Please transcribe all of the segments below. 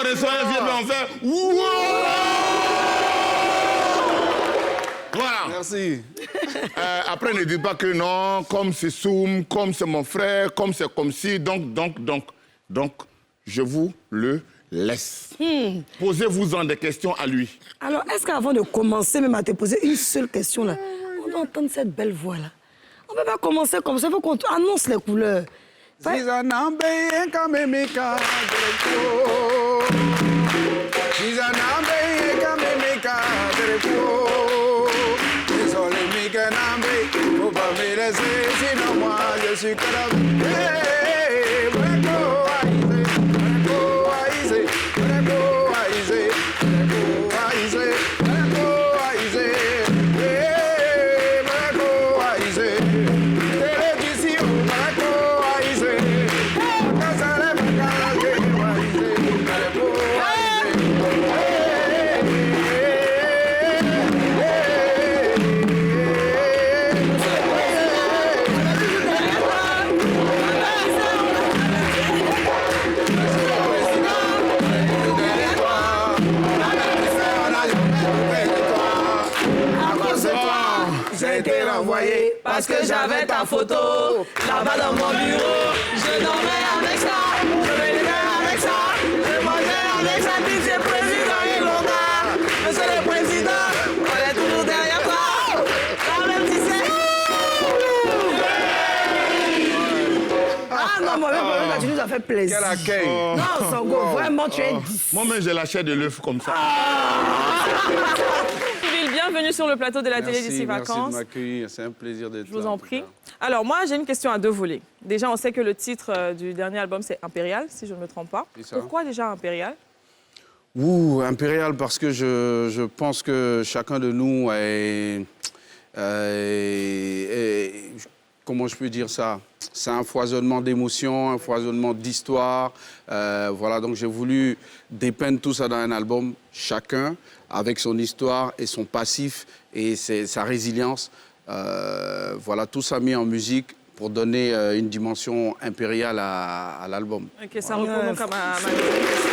on reçoit un vieux, on fait... Voilà. Merci. Après, ne dites pas que non, comme c'est Soum, comme c'est mon frère, comme c'est comme si, donc, je vous le laisse. Posez-vous-en des questions à lui. Alors, est-ce qu'avant de commencer même à te poser une seule question, là, on doit entendre cette belle voix-là? On ne peut pas commencer comme ça, il faut qu'on annonce les couleurs. Sinon moi je suis parce que j'avais ta photo là-bas dans mon bureau. Je dormais avec ça, je venais avec ça, je mangeais avec ça. Monsieur le Président est longtemps, Monsieur le Président, on est toujours derrière toi. Quand même si c'est... Ah non, moi-même, tu nous as fait plaisir. Quel accueil. Non, Sango, vraiment, tu es 10. Moi-même, j'ai la chair de l'œuf comme ça. Bienvenue sur le plateau de la télé d'ici vacances. Merci de m'accueillir, c'est un plaisir d'être là. Je vous en prie. Alors moi, j'ai une question à deux volets. Déjà, on sait que le titre du dernier album, c'est Impérial, si je ne me trompe pas. Pourquoi déjà Impérial? Impérial, parce que je pense que chacun de nous est comment je peux dire ça? C'est un foisonnement d'émotions, un foisonnement d'histoires. Voilà, donc j'ai voulu dépeindre tout ça dans un album, chacun, avec son histoire et son passif et sa résilience. Voilà, tout ça mis en musique pour donner une dimension impériale à l'album. Ok, ça répond donc à ma deuxième question.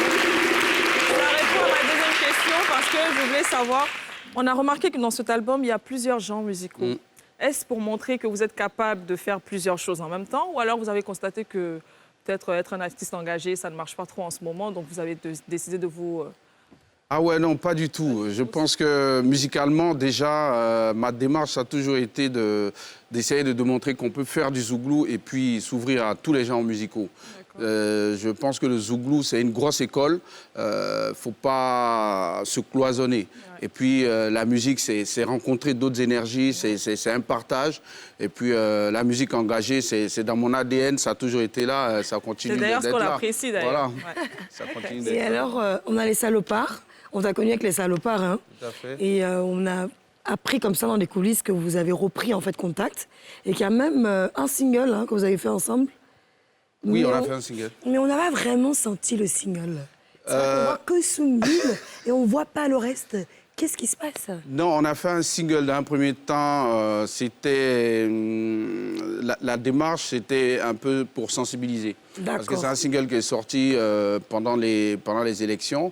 Ça répond à ma deuxième question parce que je voulais savoir, on a remarqué que dans cet album, il y a plusieurs genres musicaux. Est-ce pour montrer que vous êtes capable de faire plusieurs choses en même temps ou alors vous avez constaté que peut-être être un artiste engagé, ça ne marche pas trop en ce moment, donc vous avez décidé de vous... Ah ouais, non, pas du tout. Je pense que musicalement, déjà, ma démarche a toujours été d'essayer de démontrer qu'on peut faire du zouglou et puis s'ouvrir à tous les genres musicaux. Je pense que le zouglou, c'est une grosse école. Faut pas se cloisonner. Ouais. Et puis, la musique, c'est rencontrer d'autres énergies, c'est un partage. Et puis, la musique engagée, c'est dans mon ADN, ça a toujours été là, ça continue d'être là. C'est d'ailleurs ce qu'on apprécie, d'ailleurs. Voilà, ouais. Ça continue d'être là. Et alors, on a les salopards. On t'a connu avec les salopards, hein. Tout à fait. Et on a appris comme ça dans des coulisses que vous avez repris en fait contact et qu'il y a même un single hein, que vous avez fait ensemble. Oui, on a fait un single. Mais on n'a pas vraiment senti le single. On voit que Soumbil et on voit pas le reste. Qu'est-ce qui se passe? Non, on a fait un single dans un premier temps. C'était la démarche, c'était un peu pour sensibiliser. Parce que c'est un single qui est sorti pendant les élections.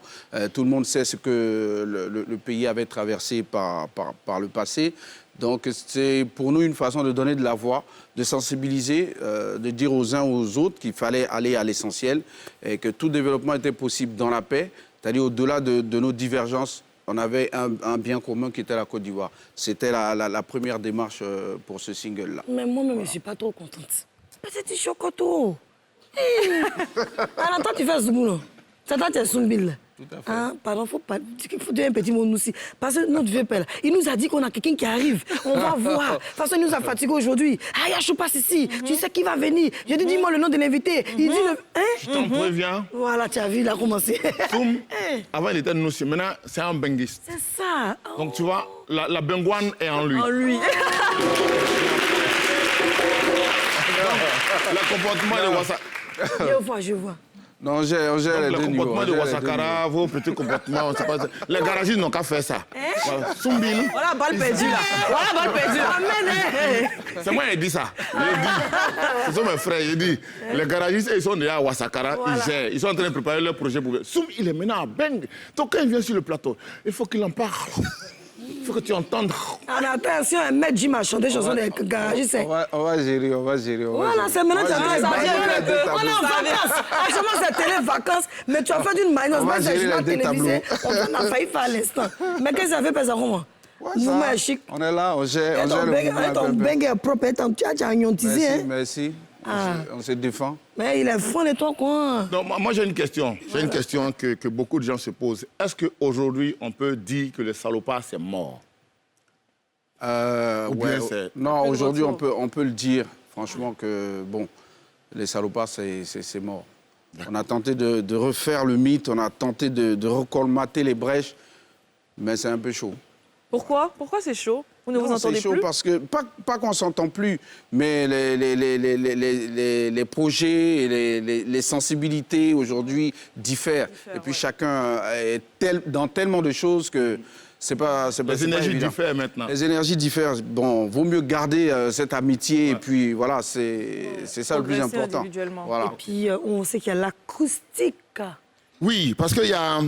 Tout le monde sait ce que le pays avait traversé par le passé. Donc c'est pour nous une façon de donner de la voix, de sensibiliser, de dire aux uns aux autres qu'il fallait aller à l'essentiel et que tout développement était possible dans la paix, c'est-à-dire au-delà de nos divergences. On avait un bien commun qui était la Côte d'Ivoire. C'était la première démarche pour ce single-là. Mais moi-même, je ne suis pas trop contente. C'est du chocoto. Alors, toi, tu fais Zouglou. C'est toi, tu es Soumbil. Tout à fait. Hein? Pardon, il faut dire un petit mot nous aussi. Parce que notre vieux père, il nous a dit qu'on a quelqu'un qui arrive. On va voir. De toute façon, il nous a fatigués aujourd'hui. Ah, Yachou passe ici. Tu sais qui va venir. Je dis, dis-moi le nom de l'invité. Il dit le... Hein? Je t'en préviens. Voilà, tu as vu, il a commencé. Soum, avant, il était Noussi. Maintenant, c'est un benguiste. C'est ça. Oh. Donc, tu vois, la benguane est en lui. En lui. Le comportement de WhatsApp. Je vois. Non, on gère les deux le niveaux. comportement de Ouassakara, vos petits comportements, c'est pas... Les garagistes n'ont qu'à faire ça. Voilà. Soumbil. Voilà, balle perdue là. Voilà, balle perdue là. C'est moi qui ai dit ça. J'ai dit. Ce sont mes frères. J'ai dit. Les garagistes, ils sont déjà à Ouassakara. Ils gèrent. Ils sont en train de préparer leur projet pour... Soum, il est maintenant à Beng. Donc quand il vient sur le plateau, il faut qu'il en parle. Il faut que tu entendes. Alors, attention, un maître Jim a chanté chanson des garagistes. On va gérer. Voilà, c'est maintenant que tu as on est en vacances. Actuellement, c'est télé-vacances, mais tu as fait d'une manière. On va C'est gérer pas les deux télévisé. On a failli faire à l'instant. Mais qu'est-ce que ça fait, Pesa Roma? Mouvement est chic. On est là, on gère Et ton beng est propre, tu as agnotisé, hein? Merci. On se défend. Mais il est fond de toi, quoi. Non, moi j'ai une question. J'ai une question que beaucoup de gens se posent. Est-ce qu'aujourd'hui, on peut dire que le salopard, c'est mort? Non, aujourd'hui, on peut le dire, franchement, que bon, les salopards, c'est mort. On a tenté de refaire le mythe, on a tenté de recolmater les brèches, mais c'est un peu chaud. Pourquoi? Pourquoi c'est chaud? Vous ne vous entendez c'est chaud plus? parce que, pas qu'on ne s'entend plus, mais les projets et les sensibilités aujourd'hui diffèrent. Et puis chacun est dans tellement de choses que c'est pas Les énergies diffèrent maintenant. Les énergies diffèrent. Bon, vaut mieux garder cette amitié et puis voilà, c'est ça le plus important. Voilà. Et puis on sait qu'il y a l'acoustique. Oui, parce qu'il y a...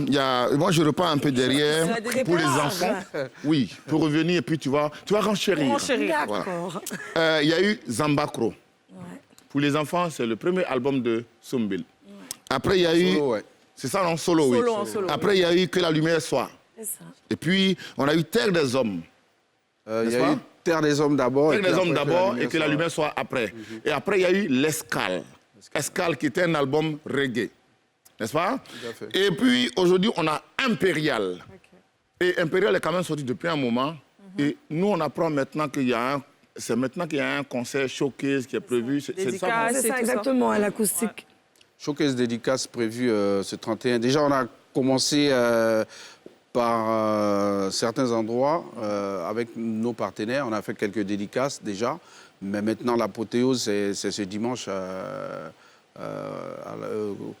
Moi, je repars un peu derrière pour les enfants. Oui, pour revenir, et puis tu vas renchérir. D'accord. Il y a eu Zambakro. Ouais. Pour les enfants, c'est le premier album de Soumbil. Après, il y a eu... Solo, ouais. C'est ça, non? Solo, oui. Solo. Après, il y a eu Que la lumière soit. C'est ça. Et puis, on a eu Terre des hommes. Il y a eu Terre des hommes d'abord. Terre des hommes d'abord et Que la lumière soit après. Et après, il y a eu L'Escale. Escale, qui était un album reggae. N'est-ce pas? Et puis, aujourd'hui, on a Impérial. Okay. Et Impérial est quand même sorti depuis un moment. Et nous, on apprend maintenant qu'il y a un concert showcase qui est prévu. C'est ça, exactement, à l'acoustique. Ouais. Showcase dédicace prévu ce 31. Déjà, on a commencé par certains endroits avec nos partenaires. On a fait quelques dédicaces déjà. Mais maintenant, l'apothéose, c'est ce dimanche...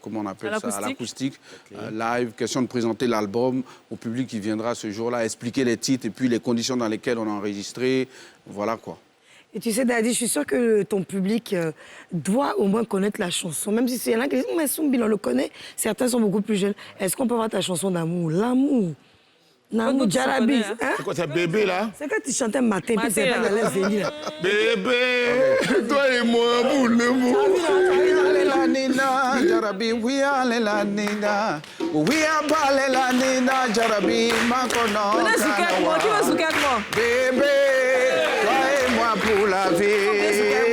comment on appelle ça, à l'acoustique, live, question de présenter l'album au public qui viendra ce jour-là, expliquer les titres et puis les conditions dans lesquelles on a enregistré, voilà quoi. Et tu sais, Daddy, je suis sûre que ton public doit au moins connaître la chanson, même si c'est là qui disent, mais Soumbil, on le connaît, certains sont beaucoup plus jeunes. Est-ce qu'on peut avoir ta chanson d'amour, l'amour? Namour Jarabi. Hein? C'est quoi, c'est bébé là? C'est quand tu chantais matin, puis c'est pas qu'elle allait venir. Bébé, toi et moi, boule le mot. La nina, Jarabi, oui, la nina. Oui, la nina, Jarabi, makono. Qui veut souquer avec moi? Bébé, toi et moi pour la vie.